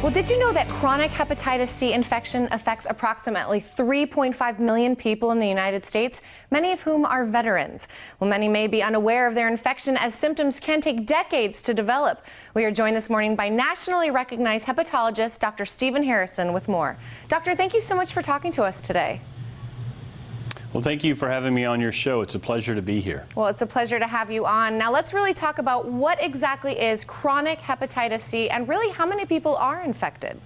Well, did you know that chronic hepatitis C infection affects approximately 3.5 million people in the United States, many of whom are veterans? Well, many may be unaware of their infection as symptoms can take decades to develop. We are joined this morning by nationally recognized hepatologist Dr. Stephen Harrison with more. Doctor, thank you so much for talking to us today. Well, thank you for having me on your show. It's a pleasure to be here. Well, it's a pleasure to have you on. Now, let's really talk about what exactly is chronic hepatitis C and really how many people are infected.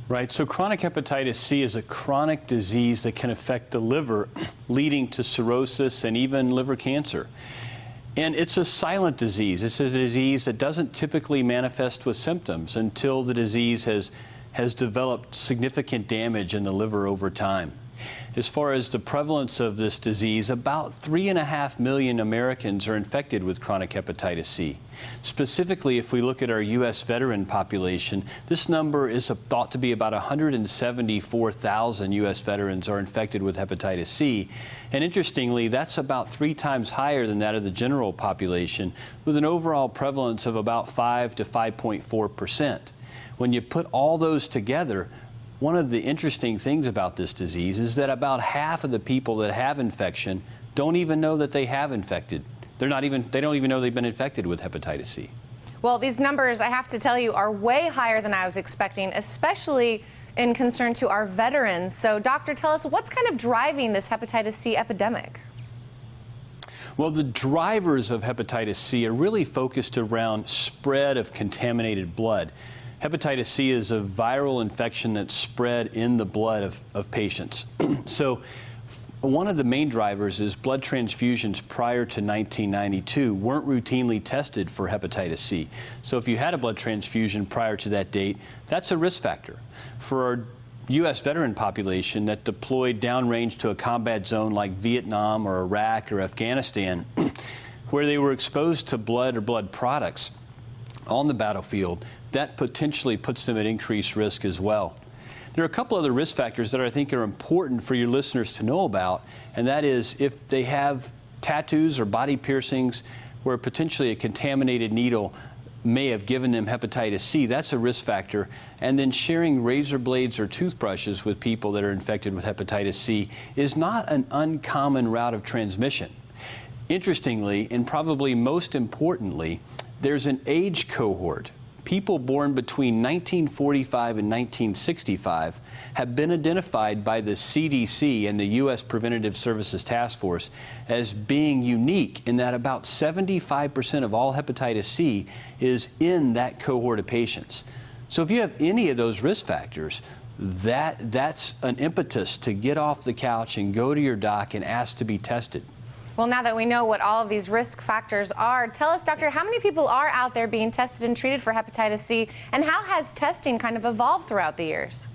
Right, so chronic hepatitis C is a chronic disease that can affect the liver, leading to cirrhosis and even liver cancer. And it's a silent disease. It's a disease that doesn't typically manifest with symptoms until the disease has developed significant damage in the liver over time. As far as the prevalence of this disease, about 3.5 million Americans are infected with chronic hepatitis C. Specifically, if we look at our U.S. veteran population, this number is thought to be about 174,000 U.S. veterans are infected with hepatitis C. And interestingly, that's about 3 times higher than that of the general population, with an overall prevalence of about 5 to 5.4%. When you put all those together, one of the interesting things about this disease is that about half of the people that have infection don't even know that they have infected. They don't even know they've been infected with hepatitis C. Well, these numbers, I have to tell you, are way higher than I was expecting, especially in concern to our veterans. So, doctor, tell us what's kind of driving this hepatitis C epidemic? Well, the drivers of hepatitis C are really focused around spread of contaminated blood. Hepatitis C is a viral infection that's spread in the blood of patients. So one of the main drivers is blood transfusions prior to 1992 weren't routinely tested for hepatitis C. So if you had a blood transfusion prior to that date, that's a risk factor. For our U.S. veteran population that deployed downrange to a combat zone like Vietnam or Iraq or Afghanistan, where they were exposed to blood or blood products on the battlefield, that potentially puts them at increased risk as well. There are a couple other risk factors that I think are important for your listeners to know about, and that is if they have tattoos or body piercings where potentially a contaminated needle may have given them hepatitis C, that's a risk factor. And then sharing razor blades or toothbrushes with people that are infected with hepatitis C is not an uncommon route of transmission. Interestingly, and probably most importantly, there's an age cohort. People born between 1945 and 1965 have been identified by the CDC and the U.S. Preventative Services Task Force as being unique in that about 75% of all hepatitis C is in that cohort of patients. So if you have any of those risk factors, that's an impetus to get off the couch and go to your doc and ask to be tested. Well, now that we know what all of these risk factors are, tell us, doctor, how many people are out there being tested and treated for hepatitis C, and how has testing kind of evolved throughout the years?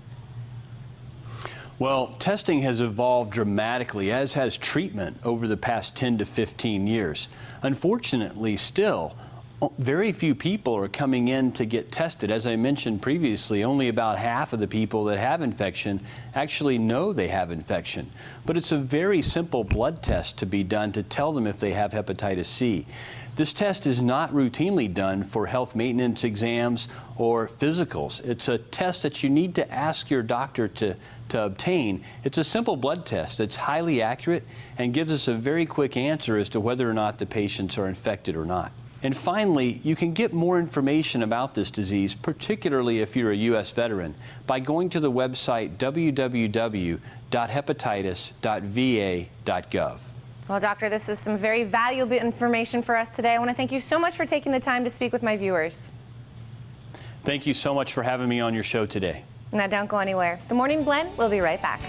Well, testing has evolved dramatically, as has treatment over the past 10 to 15 years. Unfortunately, still, very few people are coming in to get tested. As I mentioned previously, only about half of the people that have infection actually know they have infection. But it's a very simple blood test to be done to tell them if they have hepatitis C. This test is not routinely done for health maintenance exams or physicals. It's a test that you need to ask your doctor to obtain. It's a simple blood test. It's highly accurate and gives us a very quick answer as to whether or not the patients are infected or not. And finally, you can get more information about this disease, particularly if you're a U.S. veteran, by going to the website www.hepatitis.va.gov. Well, doctor, this is some very valuable information for us today. I want to thank you so much for taking the time to speak with my viewers. Thank you so much for having me on your show today. Now, don't go anywhere. The Morning Blend will be right back.